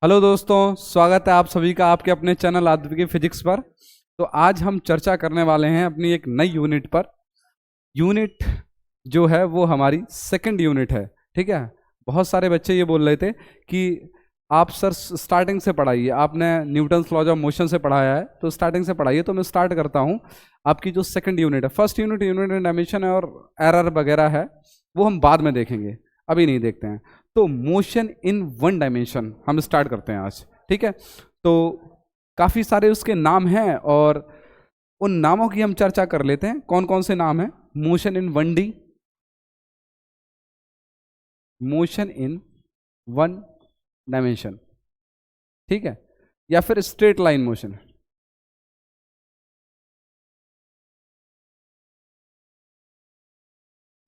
Hello दोस्तों, स्वागत है आप सभी का आपके अपने चैनल आदित्य फिजिक्स पर। तो आज हम चर्चा करने वाले हैं अपनी एक नई यूनिट पर। यूनिट जो है वो हमारी सेकंड यूनिट है। ठीक है। बहुत सारे बच्चे ये बोल रहे थे कि आप सर स्टार्टिंग से पढ़ाइए, आपने न्यूटन्स लॉज ऑफ मोशन से पढ़ाया है तो स्टार्टिंग से पढ़ाइए। तो मैं स्टार्ट करता हूँ। आपकी जो सेकंड यूनिट है, first unit unit in dimension है और एरर वगैरह है, वो हम बाद में देखेंगे, अभी नहीं देखते हैं। तो मोशन इन वन डायमेंशन हम स्टार्ट करते हैं आज। ठीक है। तो काफ़ी सारे उसके नाम हैं और उन नामों की हम चर्चा कर लेते हैं। कौन कौन से नाम हैं? Motion in 1D, motion in one dimension, ठीक है, या फिर स्ट्रेट लाइन मोशन।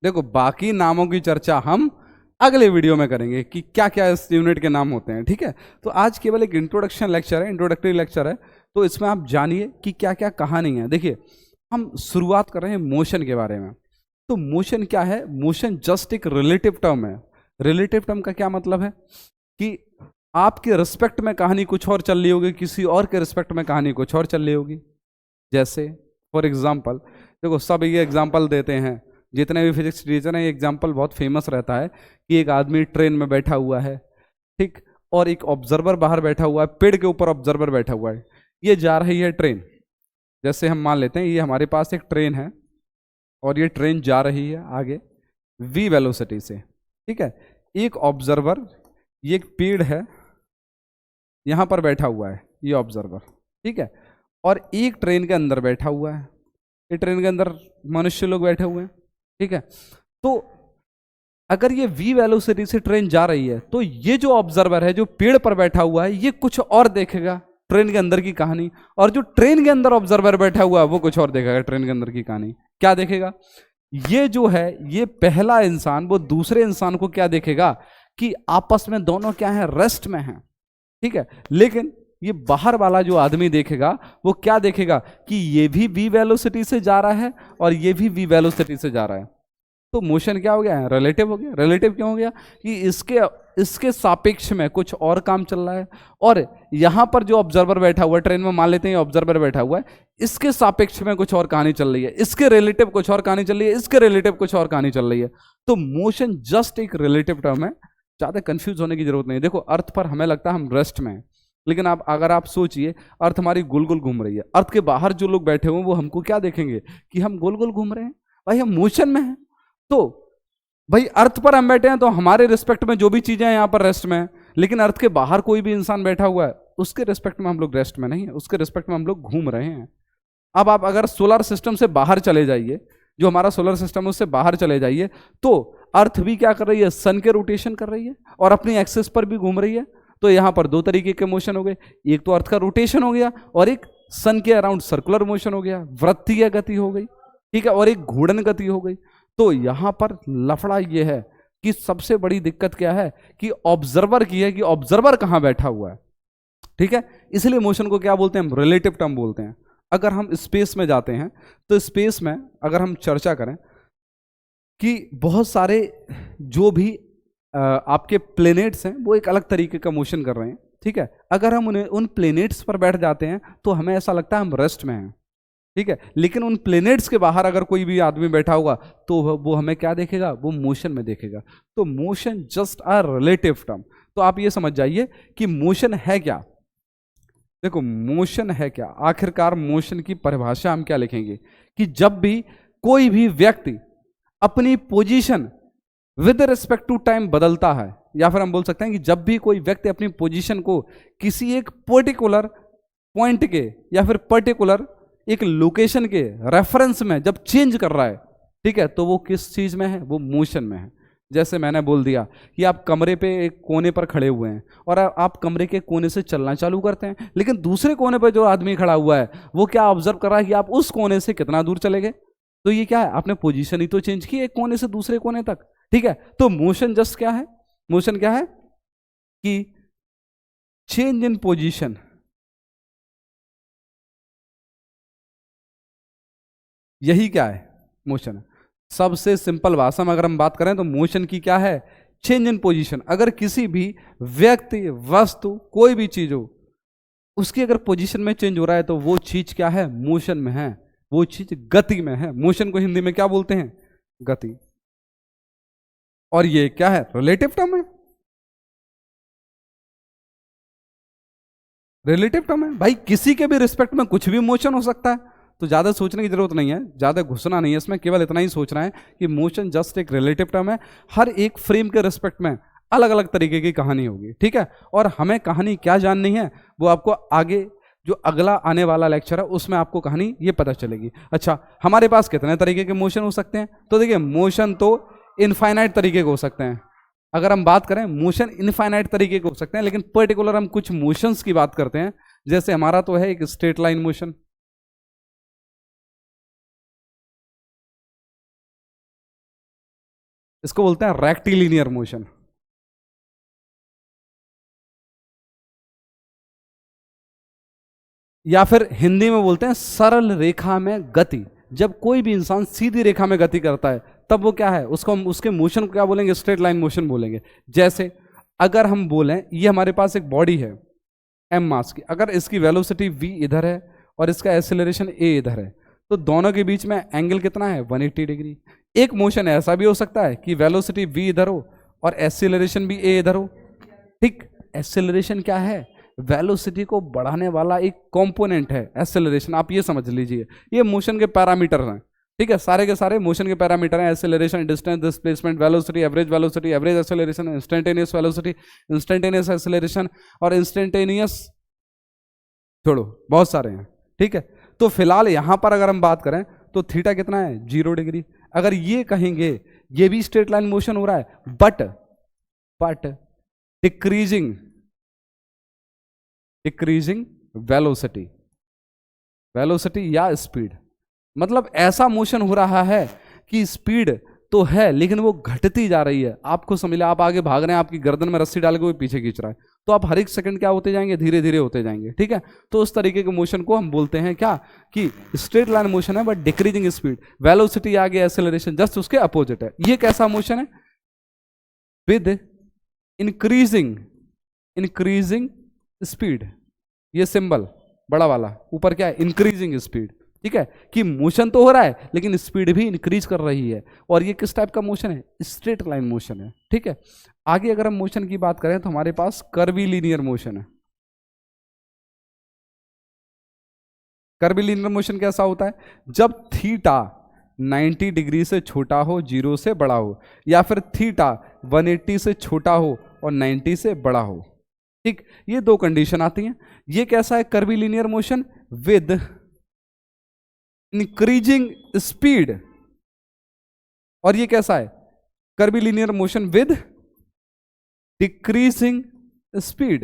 देखो, बाकी नामों की चर्चा हम अगले वीडियो में करेंगे कि क्या क्या इस यूनिट के नाम होते हैं। ठीक है। तो आज केवल एक इंट्रोडक्शन लेक्चर है, इंट्रोडक्टरी लेक्चर है। तो इसमें आप जानिए कि क्या क्या कहानी है। देखिए, हम शुरुआत कर रहे हैं मोशन के बारे में। तो मोशन क्या है? मोशन जस्ट एक रिलेटिव टर्म है। रिलेटिव टर्म का क्या मतलब है कि आपके रिस्पेक्ट में कहानी कुछ और चल रही होगी, किसी और के रिस्पेक्ट में कहानी कुछ और चल रही होगी। जैसे फॉर एग्जाम्पल, देखो सब ये एग्जाम्पल देते हैं, जितने भी फिजिक्स टीचर हैं, ये एग्जाम्पल बहुत फेमस रहता है कि एक आदमी ट्रेन में बैठा हुआ है, ठीक, और एक ऑब्जर्वर बाहर बैठा हुआ है, पेड़ के ऊपर ऑब्जर्वर बैठा हुआ है, ये जा रही है ट्रेन। जैसे हम मान लेते हैं ये हमारे पास एक ट्रेन है और ये ट्रेन जा रही है आगे v वेलोसिटी से। ठीक है। एक ऑब्जर्वर, ये एक पेड़ है, यहां पर बैठा हुआ है ये ऑब्जर्वर। ठीक है। और एक ट्रेन के अंदर बैठा हुआ है, ये ट्रेन के अंदर मनुष्य लोग बैठे हुए हैं। ठीक है। तो अगर ये v वेलोसिटी से ट्रेन जा रही है तो ये जो ऑब्जर्वर है, जो पेड़ पर बैठा हुआ है, ये कुछ और देखेगा ट्रेन के अंदर की कहानी, और जो ट्रेन के अंदर ऑब्जर्वर बैठा हुआ है वो कुछ और देखेगा ट्रेन के अंदर की कहानी। क्या देखेगा? ये जो है, ये पहला इंसान वो दूसरे इंसान को क्या देखेगा कि आपस में दोनों क्या है, रेस्ट में हैं। ठीक है। लेकिन ये बाहर वाला जो आदमी देखेगा वो क्या देखेगा कि ये भी v वेलोसिटी से जा रहा है और ये भी v वेलोसिटी से जा रहा है। तो मोशन क्या हो गया है? रिलेटिव हो गया। रिलेटिव क्यों हो गया? कि इसके सापेक्ष में कुछ और काम चल रहा है, और यहां पर जो ऑब्जर्वर बैठा हुआ है ट्रेन में, मान लेते हैं ऑब्जर्वर बैठा हुआ है, इसके सापेक्ष में कुछ और कहानी चल रही है, इसके रिलेटिव कुछ और कहानी चल रही है, इसके रिलेटिव कुछ और कहानी चल रही है। तो मोशन जस्ट एक रिलेटिव टर्म है, ज्यादा कंफ्यूज होने की जरूरत नहीं है। देखो, अर्थ पर हमें लगता है हम रेस्ट में हैं, लेकिन अगर आप सोचिए, अर्थ हमारी गोल गोल घूम रही है, अर्थ के बाहर जो लोग बैठे हुए हैं वो हमको क्या देखेंगे कि हम गोल गोल घूम रहे हैं, भाई हम मोशन में हैं। तो भाई अर्थ पर हम बैठे हैं तो हमारे रिस्पेक्ट में जो भी चीजें हैं यहाँ पर रेस्ट में है, लेकिन अर्थ के बाहर कोई भी इंसान बैठा हुआ है उसके रिस्पेक्ट में हम लोग रेस्ट में नहीं है, उसके रिस्पेक्ट में हम लोग घूम रहे हैं। अब आप अगर सोलर सिस्टम से बाहर चले जाइए, जो हमारा सोलर सिस्टम है उससे बाहर चले जाइए, तो अर्थ भी क्या कर रही है? सन के रोटेशन कर रही है और अपनी एक्सिस पर भी घूम रही है। तो यहाँ पर दो तरीके के मोशन हो गए, एक तो अर्थ का रोटेशन हो गया और एक सन के अराउंड सर्कुलर मोशन हो गया, वृत्तीय गति हो गई। ठीक है। और एक घूर्णन गति हो गई। तो यहां पर लफड़ा यह है कि सबसे बड़ी दिक्कत क्या है कि ऑब्जर्वर की है, कि ऑब्जर्वर कहां बैठा हुआ है। ठीक है। इसलिए मोशन को क्या बोलते हैं? हम रिलेटिव टर्म बोलते हैं। अगर हम स्पेस में जाते हैं तो स्पेस में अगर हम चर्चा करें कि बहुत सारे जो भी आपके प्लेनेट्स हैं वो एक अलग तरीके का मोशन कर रहे हैं। ठीक है। अगर हम उन्हें उन प्लेनेट्स पर बैठ जाते हैं तो हमें ऐसा लगता है हम रेस्ट में हैं। ठीक है। लेकिन उन प्लेनेट्स के बाहर अगर कोई भी आदमी बैठा होगा तो वो हमें क्या देखेगा? वो मोशन में देखेगा। तो motion just a relative term. तो आप ये समझ जाइए कि मोशन है क्या। देखो, मोशन है क्या, आखिरकार मोशन की परिभाषा हम क्या लिखेंगे कि जब भी कोई भी व्यक्ति अपनी position with respect to time बदलता है, या फिर हम बोल सकते हैं कि जब भी कोई व्यक्ति अपनी पोजीशन को किसी एक पर्टिकुलर पॉइंट के या फिर पर्टिकुलर एक लोकेशन के रेफरेंस में जब चेंज कर रहा है, ठीक है, तो वो किस चीज में है? वो मोशन में है। जैसे मैंने बोल दिया कि आप कमरे पे एक कोने पर खड़े हुए हैं और आप कमरे के कोने से चलना चालू करते हैं, लेकिन दूसरे कोने पर जो आदमी खड़ा हुआ है वो क्या ऑब्जर्व कर रहा है कि आप उस कोने से कितना दूर चले गए। तो ये क्या है? आपने पोजीशन ही तो चेंज की एक कोने से दूसरे कोने तक। ठीक है। तो मोशन जस्ट क्या है? मोशन क्या है कि चेंज इन पोजीशन। यही क्या है? मोशन है। सबसे सिंपल भाषा में अगर हम बात करें तो मोशन की क्या है चेंज इन पोजीशन, अगर किसी भी व्यक्ति, वस्तु, कोई भी चीज हो, उसकी अगर पोजीशन में चेंज हो रहा है तो वो चीज क्या है, मोशन में है, वो चीज गति में है। मोशन को हिंदी में क्या बोलते हैं, गति। और ये क्या है, रिलेटिव टर्म है, रिलेटिव टर्म है भाई, किसी के भी रिस्पेक्ट में कुछ भी मोशन हो सकता है। तो ज्यादा सोचने की जरूरत नहीं है, ज्यादा घुसना नहीं है इसमें, केवल इतना ही सोचना है कि मोशन जस्ट एक रिलेटिव टर्म है, हर एक फ्रेम के रिस्पेक्ट में अलग अलग तरीके की कहानी होगी, ठीक है। और हमें कहानी क्या जाननी है वो आपको आगे जो अगला आने वाला लेक्चर है उसमें आपको कहानी ये पता चलेगी। अच्छा, हमारे पास कितने तरीके के मोशन हो सकते हैं, तो देखिए मोशन तो इनफाइनाइट तरीके के हो सकते हैं। अगर हम बात करें मोशन इनफाइनाइट तरीके के हो सकते हैं, लेकिन पर्टिकुलर हम कुछ मोशंस की बात करते हैं। जैसे हमारा तो है एक स्ट्रेट लाइन मोशन, इसको बोलते हैं रेक्टिलिनियर मोशन। या फिर हिंदी में बोलते हैं सरल रेखा में गति। जब कोई भी इंसान सीधी रेखा में गति करता है तब वो क्या है, उसको हम उसके मोशन को क्या बोलेंगे, स्ट्रेट लाइन मोशन बोलेंगे। जैसे अगर हम बोलें ये हमारे पास एक बॉडी है m मास की, अगर इसकी वेलोसिटी v इधर है और इसका एक्सेलरेशन a इधर है, तो दोनों के बीच में एंगल कितना है, 180 डिग्री। एक मोशन ऐसा भी हो सकता है कि वेलोसिटी v इधर हो और एक्सेलरेशन भी a इधर हो, ठीक। एक्सेलरेशन क्या है, वेलोसिटी को बढ़ाने वाला एक कंपोनेंट है एक्सेलरेशन, आप ये समझ लीजिए। ये मोशन के पैरामीटर हैं, ठीक है, सारे के सारे मोशन के पैरामीटर हैं। Acceleration, distance, displacement, velocity, average acceleration, instantaneous velocity, instantaneous acceleration और इंस्टेंटेनियस, छोड़ो बहुत सारे हैं, ठीक है। तो फिलहाल यहां पर अगर हम बात करें तो थीटा कितना है, 0 डिग्री। अगर ये कहेंगे ये भी स्ट्रेट लाइन मोशन हो रहा है बट डिक्रीजिंग वेलोसिटी या स्पीड, मतलब ऐसा मोशन हो रहा है कि स्पीड तो है लेकिन वो घटती जा रही है। आपको समझ लिया, आप आगे भाग रहे हैं, आपकी गर्दन में रस्सी डाल के वो पीछे खींच रहा है, तो आप हर एक सेकंड क्या होते जाएंगे, धीरे धीरे होते जाएंगे, ठीक है। तो उस तरीके के मोशन को हम बोलते हैं क्या, कि स्ट्रेट लाइन मोशन है बट डिक्रीजिंग स्पीड, वेलोसिटी आगे एक्सेलरेशन जस्ट उसके अपोजिट है। ये कैसा मोशन है, विद इंक्रीजिंग स्पीड, ये सिंबल बड़ा वाला ऊपर क्या है, इंक्रीजिंग स्पीड, ठीक है, कि मोशन तो हो रहा है लेकिन स्पीड भी इंक्रीज कर रही है। और ये किस टाइप का मोशन है, स्ट्रेट लाइन मोशन है, ठीक है। आगे अगर हम मोशन की बात करें तो हमारे पास कर्वीलिनियर मोशन है। कर्वीलिनियर मोशन कैसा होता है, जब थीटा 90 डिग्री से छोटा हो, 0 से बड़ा हो, या फिर थीटा 180 से छोटा हो और 90 से बड़ा हो, ठीक, ये दो कंडीशन आती हैं। ये कैसा है, curvilinear motion with increasing speed, और ये कैसा है, curvilinear motion with decreasing speed.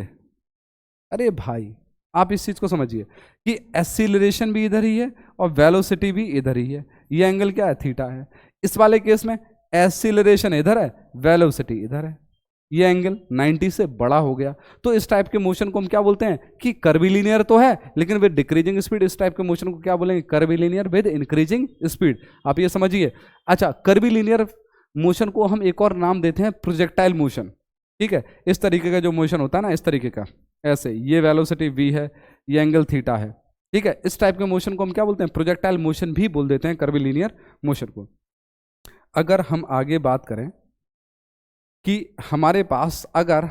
अरे भाई आप इस चीज को समझिए कि एक्सीलरेशन भी इधर ही है और वेलोसिटी भी इधर ही है। ये एंगल क्या है, थीटा है। इस वाले केस में एक्सीलरेशन इधर है, वेलोसिटी इधर है, ये एंगल 90 से बड़ा हो गया। तो इस टाइप के मोशन को हम क्या बोलते हैं, कि कर्वीलिनियर तो है लेकिन विद डिक्रीजिंग स्पीड। इस टाइप के मोशन को क्या बोलेंगे, कर्वीलिनियर विद इंक्रीजिंग स्पीड। आप ये समझिए। अच्छा, कर्वीलिनियर मोशन को हम एक और नाम देते हैं प्रोजेक्टाइल मोशन, ठीक है। इस तरीके का जो मोशन होता है ना, इस तरीके का, ऐसे, ये वेलोसिटी v है, ये एंगल थीटा है, ठीक है। इस टाइप के मोशन को हम क्या बोलते हैं, प्रोजेक्टाइल मोशन भी बोल देते हैं कर्वीलिनियर मोशन को। अगर हम आगे बात करें कि हमारे पास अगर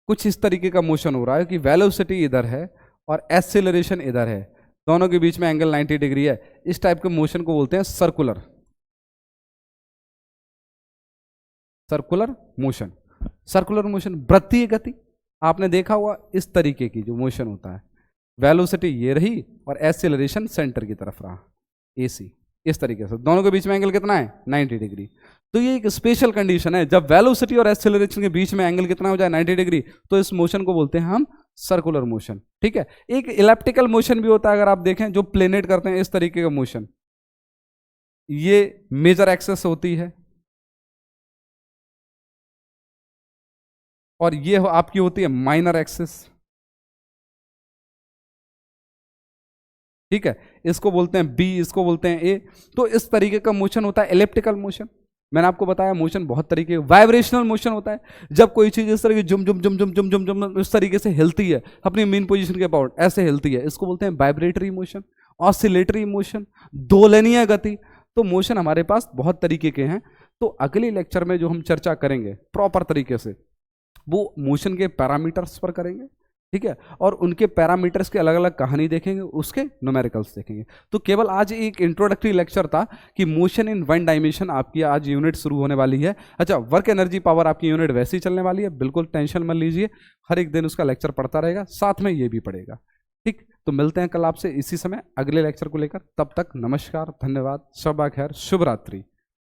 कुछ इस तरीके का मोशन हो रहा है कि वेलोसिटी इधर है और एक्सेलरेशन इधर है, दोनों के बीच में एंगल 90 डिग्री है, इस टाइप के मोशन को बोलते हैं सर्कुलर मोशन। सर्कुलर मोशन, वृत्तीय गति, आपने देखा हुआ इस तरीके की जो मोशन होता है, वेलोसिटी ये रही और एक्सेलरेशन सेंटर की तरफ रहा, AC, इस तरीके से दोनों के बीच में एंगल कितना है, 90 डिग्री। तो ये एक स्पेशल कंडीशन है, जब वेलोसिटी और एक्सेलरेशन के बीच में एंगल कितना हो जाए, 90 डिग्री, तो इस मोशन को बोलते हैं हम सर्कुलर मोशन, ठीक है। एक इलेप्टिकल मोशन भी होता है, अगर आप देखें जो प्लेनेट करते हैं, इस तरीके का मोशन, ये मेजर एक्सेस होती है और ये आपकी होती है माइनर एक्सिस, ठीक है। इसको बोलते हैं B, इसको बोलते हैं A। तो इस तरीके का मोशन होता है एलिप्टिकल मोशन, मैंने आपको बताया मोशन बहुत तरीके, वाइब्रेशनल मोशन होता है, जब कोई चीज इस तरह की जुम जुम जुम जुम जुम जुम जुम इस तरीके से हिलती है अपनी मेन पोजीशन के अबाउट, ऐसे हिलती है, इसको बोलते हैं वाइब्रेटरी मोशन, ऑसिलेटरी मोशन, दोलनीय गति। तो मोशन हमारे पास बहुत तरीके के हैं। तो अगले लेक्चर में जो हम चर्चा करेंगे प्रॉपर तरीके से, वो मोशन के पैरामीटर्स पर करेंगे, ठीक है, और उनके पैरामीटर्स के अलग अलग कहानी देखेंगे, उसके न्यूमेरिकल्स देखेंगे। तो केवल आज एक इंट्रोडक्टरी लेक्चर था कि मोशन इन वन डायमेंशन आपकी आज यूनिट शुरू होने वाली है। अच्छा, वर्क एनर्जी पावर आपकी यूनिट वैसे ही चलने वाली है, बिल्कुल टेंशन मत लीजिए, हर एक दिन उसका लेक्चर पढ़ता रहेगा, साथ में ये भी पढ़ेगा, ठीक। तो मिलते हैं कल आपसे इसी समय अगले लेक्चर को लेकर, तब तक नमस्कार, धन्यवाद, शब खैर, शुभ रात्रि।